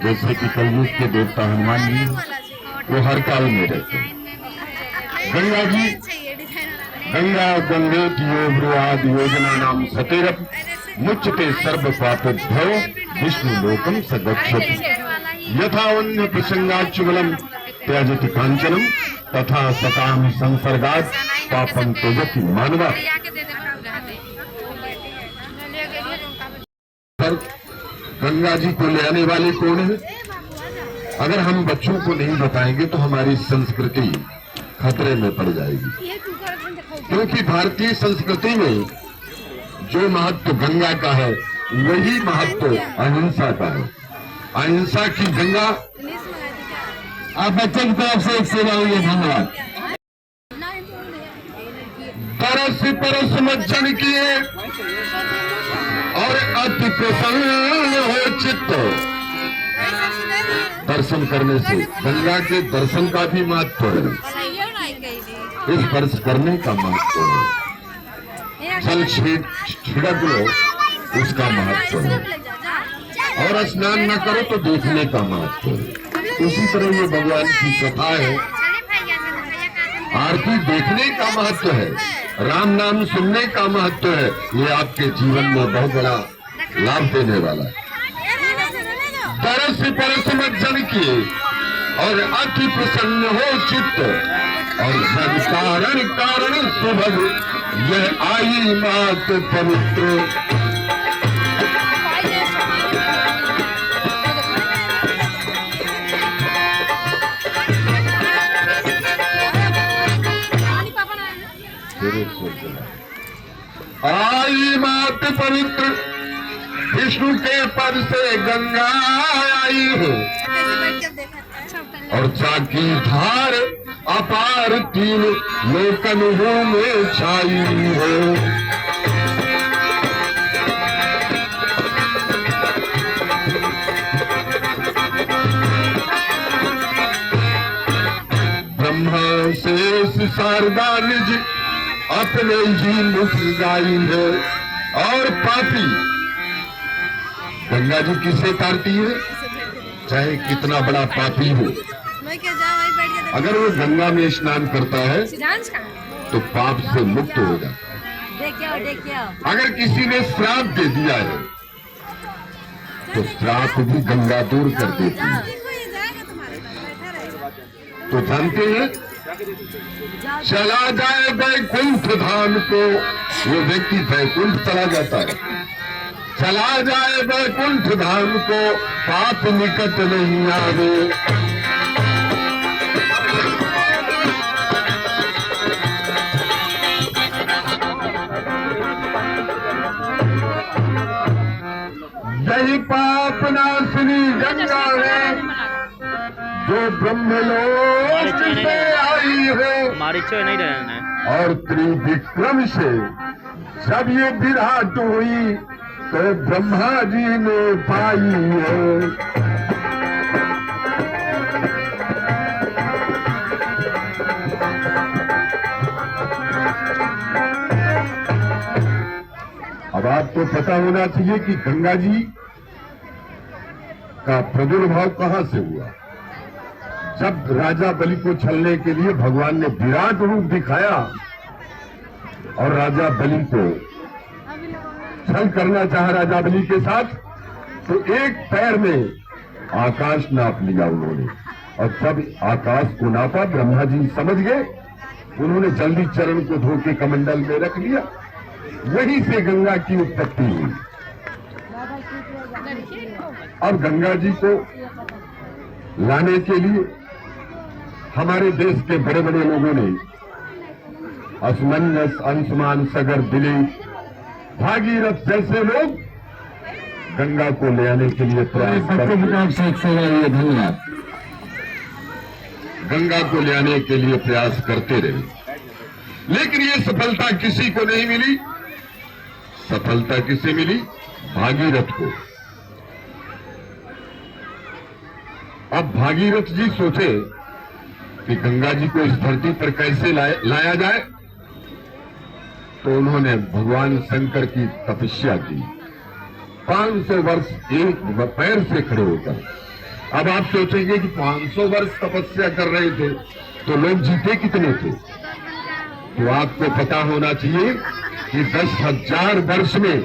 जैसे कि कलयुग के देवता हनुमान जी वो हर काल में रहते हैं। गंगा जी गंगा गंगेतियो ब्रुआद योजना नाम सतेरप मुच्यते सर्व पापेभ्यो विष्णु लोकम स गच्छति यथा वन्य प्रसंगाच्युबलम त्यजति कांचनम तथा सताम संसर्गात् पापम त्यजति मानवा। गंगा जी को ले आने वाले कौन है? अगर हम बच्चों को नहीं बताएंगे तो हमारी संस्कृति खतरे में पड़ जाएगी, क्योंकि भारतीय संस्कृति में जो महत्व गंगा का है वही महत्व अहिंसा का है। अहिंसा की गंगा। आप बच्चों की तरफ से एक सेवा हुई है, धन्यवाद। तरस परस मज्जन किए और अति प्रसन्न हो चित्त। दर्शन करने से गंगा के दर्शन का भी महत्व है, स्पर्श करने का महत्व है, जल छिड़क लो उसका महत्व है, और स्नान न करो तो देखने का महत्व है। उसी तरह ये भगवान की कथा है, आरती देखने का महत्व है, राम नाम सुनने का महत्व है। ये आपके जीवन में बहुत बड़ा लाभ देने वाला है। तरस परस मज्जन किए और अति प्रसन्न हो चित्त और जब कारण कारण सुभग यह आई मात पवित्र। आई मात पवित्र विष्णु के पद से गंगा आई हो और चाकी धार अपार तीन लोकन में छाई हो। ब्रह्मा शेष शारदा निज अपने ही मुख गाई है और पापी गंगा जी किसे तारती है? चाहे कितना बड़ा पापी हो, अगर वो गंगा में स्नान करता है तो पाप से मुक्त हो जाता है। अगर किसी ने श्राप दे दिया है तो श्राप भी गंगा दूर कर देती है। तो जानते हैं, चला जाए वैकुंठ धाम को, वो व्यक्ति वैकुंठ चला जाता है। चला जाए वैकुंठ धाम को पाप निकट नहीं आवे। यही पाप नाशनी गंगा है जो ब्रह्मलोक से आई है और त्रिविक्रम से जब ये विराट हुई तो ब्रह्मा जी ने पाई है। अब आपको पता होना चाहिए कि गंगा जी का प्रादुर्भाव कहां से हुआ। जब राजा बलि को छलने के लिए भगवान ने विराट रूप दिखाया और राजा बलि को छल करना चाहा राजा बलि के साथ, तो एक पैर में आकाश नाप लिया उन्होंने, और जब आकाश को नापा ब्रह्मा जी समझ गए, उन्होंने जल्दी चरण को धो के कमंडल में रख लिया। वहीं से गंगा की उत्पत्ति हुई। अब गंगा जी को लाने के लिए हमारे देश के बड़े बड़े लोगों ने असमंजस, अंशुमान, सगर, दिलीप, भागीरथ जैसे लोग गंगा को ले आने के लिए प्रयास धन्यवाद गंगा को ले आने के लिए प्रयास करते रहे, लेकिन ये सफलता किसी को नहीं मिली। सफलता किसे मिली? भागीरथ को। अब भागीरथ जी सोचे कि गंगा जी को इस धरती पर कैसे लाया जाए, तो उन्होंने भगवान शंकर की तपस्या की 500 वर्ष एक पैर से खड़े होकर। अब आप सोचेंगे कि 500 वर्ष तपस्या कर रहे थे तो लोग जीते कितने थे? तो आपको पता होना चाहिए कि 10,000 वर्ष में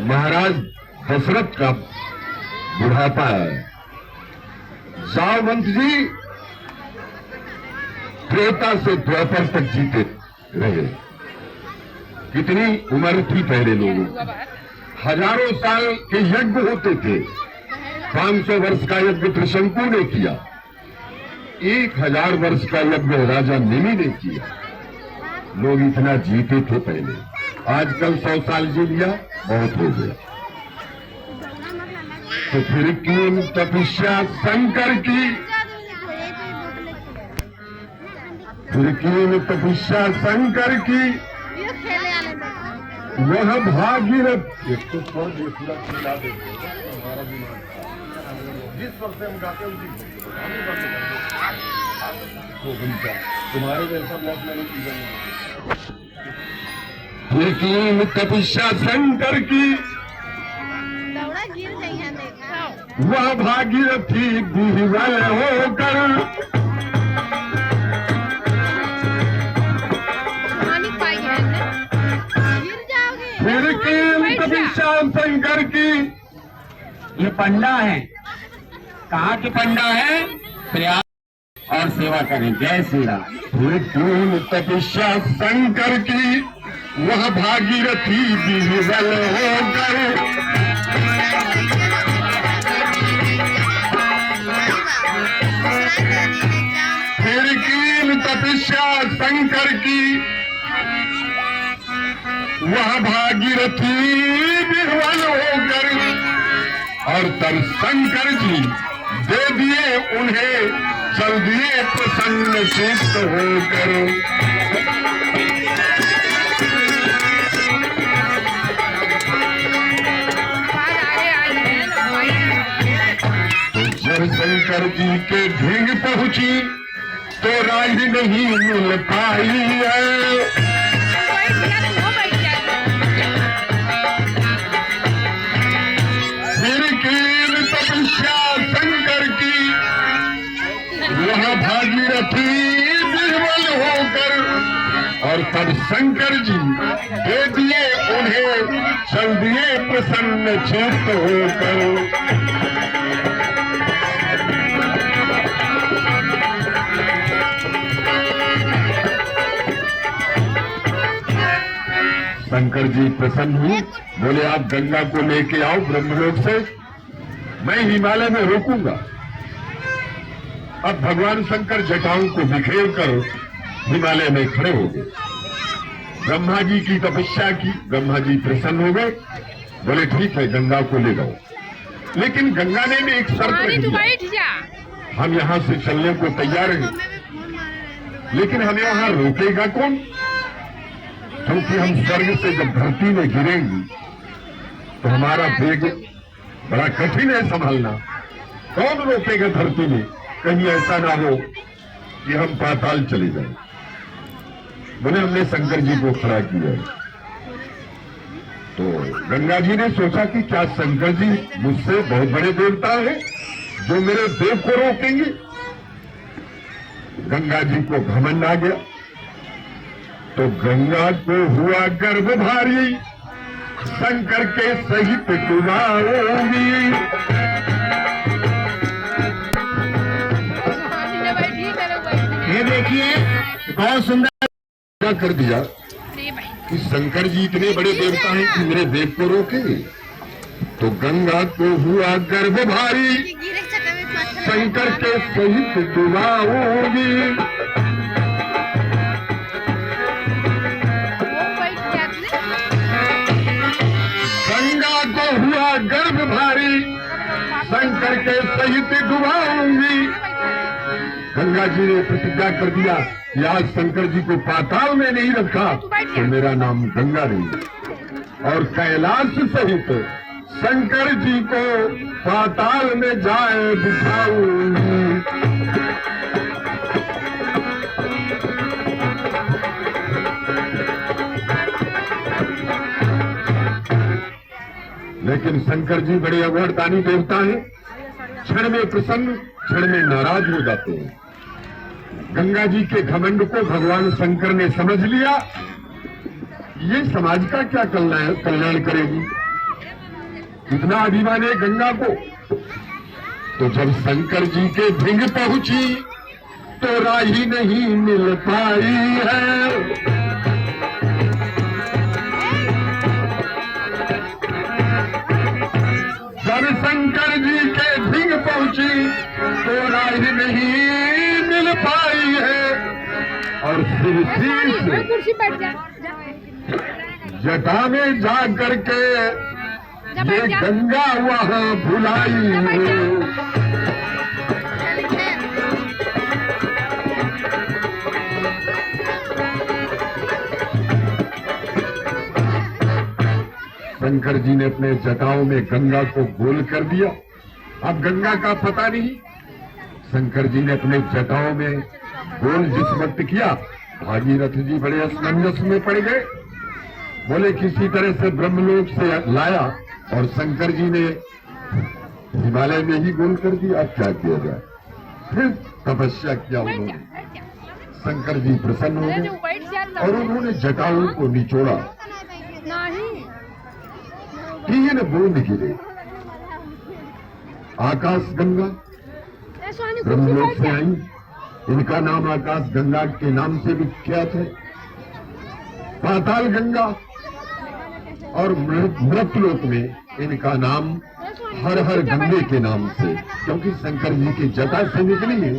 महाराज दशरथ का बुढ़ापा है। जामवंत जी त्रेता से द्वापर तक जीते रहे। कितनी उम्र थी पहले लोगों की? हजारों साल के यज्ञ होते थे। 500 वर्ष का यज्ञ त्रिशंकु ने किया, 1000 वर्ष का यज्ञ राजा निमि ने किया। लोग इतना जीते थे पहले। आजकल 100 साल जी लिया बहुत हो गया। तो फिर क्यों तपस्या शंकर की? फिर क्यों तपस्या शंकर की? वह भागीरथ। एक तो कौन पूरा खिला देते हमारा दिमाग जिस पर से हम गाते हैं तुम्हारे जैसा बहुत मैंने चीजें। फिर क्यों तपस्या शंकर की? वह भागीरथी विह्वल होकर फिर क्यों तपस्या शंकर की? ये पंडा है। कहाँ के पंडा है? प्रयास और सेवा करें। जय श्री राम। फिर क्यों तपस्या शंकर की? वह भागीरथी विह्वल होकर फिर क्यों तपस्या शंकर की? वह भागीरथी विह्वल होकर। और तब शंकर जी दे दिए उन्हें, चल दिए प्रसन्न चित्त होकर। तो जब शंकर जी के ढींग पहुंची तो राही नहीं मिल पाई है। शंकर की वह भागीरथी विह्वल होकर। और तब शंकर जी दे दिए उन्हें, चल दिए प्रसन्न चित्त होकर। शंकर जी प्रसन्न हुए, बोले आप गंगा को लेके आओ ब्रह्मलोक से, मैं हिमालय में रोकूंगा। अब भगवान शंकर जटाओं को बिखेर कर हिमालय में खड़े हो गए। ब्रह्मा जी की तपस्या की, ब्रह्मा जी प्रसन्न हो गए, बोले ठीक है गंगा को ले जाओ। लेकिन गंगा ने भी एक शर्त रखी, हम यहाँ से चलने को तैयार हैं, लेकिन हमें वहां रोकेगा कौन? क्योंकि हम स्वर्ग से जब धरती में गिरेंगे तो हमारा वेग बड़ा कठिन है संभालना। कौन रोकेगा धरती में? कहीं ऐसा ना हो कि हम पाताल चले जाएं। बोले हमने शंकर जी को खड़ा किया है। तो गंगा जी ने सोचा कि क्या शंकर जी मुझसे बहुत बड़े देवता हैं जो मेरे देव को रोकेंगे? गंगा जी को घमंड आ गया। तो गंगा को हुआ गर्भ भारी, शंकर के सहित डुबाऊंगी। ये देखिए बहुत सुंदर कर दिया कि शंकर जी इतने बड़े देवता हैं कि मेरे देव को रोके। तो गंगा को हुआ गर्भ भारी, शंकर के सहित डुबाऊंगी। गंगा को हुआ गर्भ भारी, शंकर के सहित डुबाऊंगी। गंगा जी ने प्रतिज्ञा कर दिया कि आज शंकर जी को पाताल में नहीं रखा तो मेरा नाम गंगा नहीं। और कैलाश सहित शंकर जी को पाताल में जाए बिठाऊंगी। लेकिन शंकर जी बड़े अवरदानी देवता हैं, क्षण में प्रसन्न क्षण में नाराज हो जाते हैं। गंगा जी के घमंड को भगवान शंकर ने समझ लिया, ये समाज का क्या कल्याण करेगी, इतना अभिमान है गंगा को। तो जब शंकर जी के भिंग पहुंची तो राही नहीं मिल पाई है। जब शंकर जी के भिंग पहुंची तो राही नहीं मिल पाई है। और फिर कुर्सी बैठ जा। जटा में जा करके ये गंगा वहां भुलाई है। शंकर जी ने अपने जटाओं में गंगा को गोल कर दिया। अब गंगा का पता नहीं, शंकर जी ने अपने जटाओं में गोल जिस वक्त किया, भागीरथ जी बड़े असमंजस में पड़ गए। बोले किसी तरह से ब्रह्मलोक से लाया और शंकर जी ने हिमालय में ही गोल कर दिया। अब क्या किया जाए, फिर तपस्या किया उन्होंने। शंकर जी प्रसन्न हो गए और उन्होंने जटाओं को निचोड़ा, तीन बूंद गिरे। आकाश गंगा ब्रह्मलोक से आई, इनका नाम आकाश गंगा के नाम से विख्यात है। पाताल गंगा और मृतलोक में इनका नाम हर हर गंगे के नाम से, क्योंकि शंकर जी की जटा से निकली है,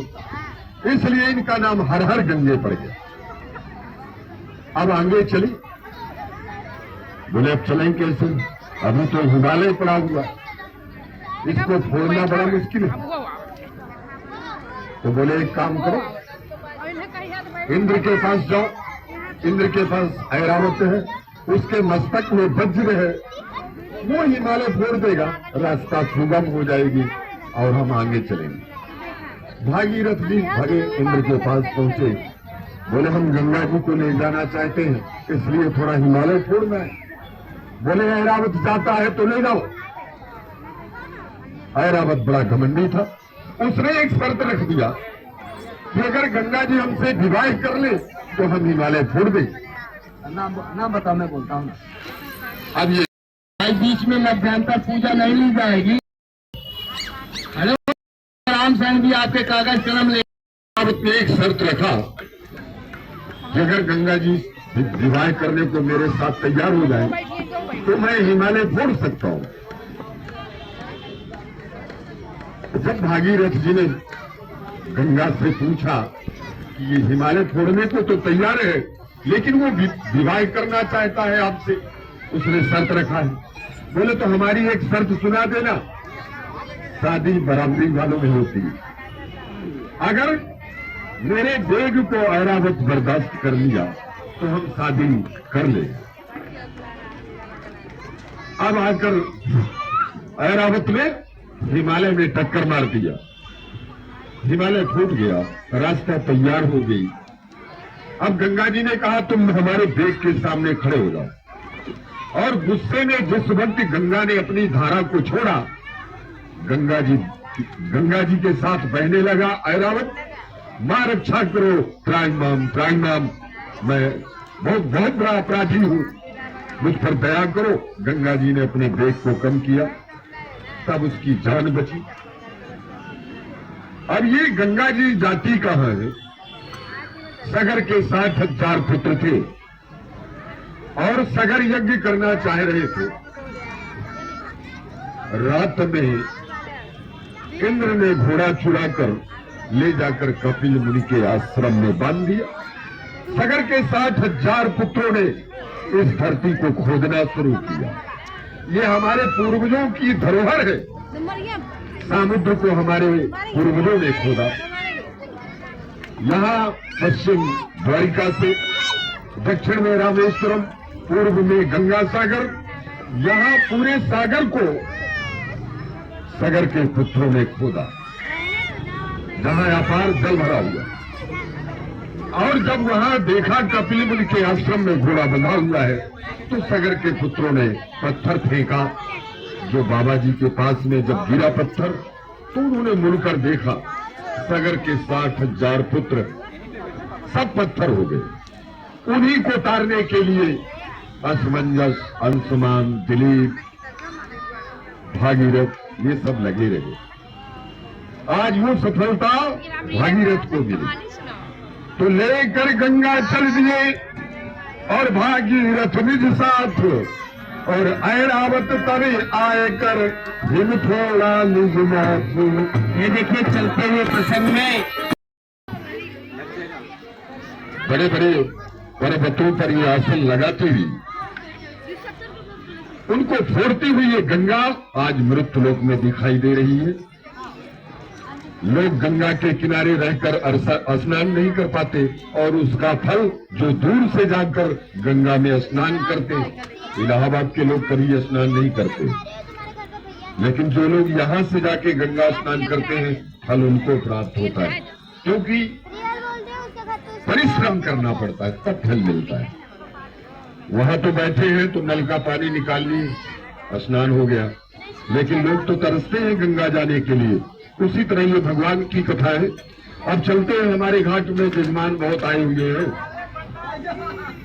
इसलिए इनका नाम हर हर गंगे पड़ गया। अब आगे चली, बोले अब चलें कैसे, अभी तो हिमालय पड़ा हुआ, इसको फोड़ना बड़ा मुश्किल है। तो बोले एक काम करो, इंद्र के पास जाओ, इंद्र के पास ऐरावत है, उसके मस्तक में वज्र है, वो हिमालय फोड़ देगा, रास्ता सुगम हो जाएगी और हम आगे चलेंगे। भागीरथ जी भगे इंद्र के पास पहुंचे, बोले हम गंगा जी को ले जाना चाहते हैं, इसलिए थोड़ा हिमालय फोड़ना है। बोले ऐरावत जाता है तो ले जाओ। ऐरावत बड़ा घमंडी था, उसने एक शर्त रख दिया कि अगर गंगा जी हमसे विवाह कर ले तो हम हिमालय फोड़ देंगे। नाम बताओ, मैं बोलता हूँ। अब ये बीच में मध्यांतर पूजा नहीं ली जाएगी। हेलो राम सैन भी आपके कागज कलम ले। ऐरावत ने एक शर्त रखा कि अगर गंगा जी विवाह करने को मेरे साथ तैयार हो जाए तो मैं हिमालय फोड़ सकता हूं। जब भागीरथ जी ने गंगा से पूछा कि ये हिमालय फोड़ने को तो तैयार है, लेकिन वो विवाह करना चाहता है आपसे, उसने शर्त रखा है। बोले तो हमारी एक शर्त सुना देना, शादी बराबरी वालों में होती है, अगर मेरे वेग को ऐरावत बर्दाश्त कर लिया तो हम शादी कर ले। अब आकर ऐरावत ने हिमालय में टक्कर मार दिया, हिमालय फूट गया, रास्ता तैयार हो गई। अब गंगा जी ने कहा तुम हमारे वेग के सामने खड़े हो जाओ, और गुस्से में जिस वक्त गंगा ने अपनी धारा को छोड़ा, गंगा जी के साथ बहने लगा ऐरावत, मां रक्षा करो, त्राहिमाम त्राहिमाम, मैं बहुत बहुत बड़ा अपराधी हूं, मुझ पर दया करो। गंगा जी ने अपने वेग को कम किया, तब उसकी जान बची। अब ये गंगा जी जाति कहां है? सगर के 60,000 पुत्र थे और सगर यज्ञ करना चाह रहे थे। रात में इंद्र ने घोड़ा चुराकर ले जाकर कपिल मुनि के आश्रम में बांध दिया। सगर के 60,000 पुत्रों ने इस धरती को खोदना शुरू किया। ये हमारे पूर्वजों की धरोहर है। समुद्र को हमारे पूर्वजों ने खोदा। यहाँ पश्चिम द्वारिका से, दक्षिण में रामेश्वरम, पूर्व में गंगा सागर, यहाँ पूरे सागर को सगर के पुत्रों ने खोदा, जहाँ अपार जल भरा हुआ। और जब वहां देखा कपिल मुनि के आश्रम में घोड़ा बंधा हुआ है, तो सगर के पुत्रों ने पत्थर फेंका, जो बाबा जी के पास में जब गिरा पत्थर तो उन्होंने मुड़कर देखा, सगर के 60,000 पुत्र सब पत्थर हो गए। उन्हीं को तारने के लिए असमंजस, अंशुमान, दिलीप, भागीरथ ये सब लगे रहे। आज वो सफलता भागीरथ को मिली तो लेकर गंगा चल दिए और भागीरथ निज साथ, और ऐरावत तरे आए कर हिम थोड़ा निज नाथ। ये देखिए चलते हुए प्रसंग में बड़े बड़े पर्वतों पर ये आसन लगाती हुई, उनको फोड़ती हुई ये गंगा आज मृत्युलोक में दिखाई दे रही है। लोग गंगा के किनारे रहकर स्नान नहीं कर पाते और उसका फल जो दूर से जाकर गंगा में स्नान करते, इलाहाबाद के लोग कभी स्नान नहीं करते, लेकिन जो लोग यहाँ से जाके गंगा स्नान करते हैं फल उनको प्राप्त होता है, क्योंकि परिश्रम करना पड़ता है तब फल मिलता है। वहां तो बैठे हैं तो नल का पानी निकाल लिए स्नान हो गया, लेकिन लोग तो तरसते हैं गंगा जाने के लिए। उसी तरह ये भगवान की कथा है। अब चलते हैं, हमारे घाट में जजमान बहुत आए हुए हैं।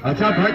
अच्छा भाई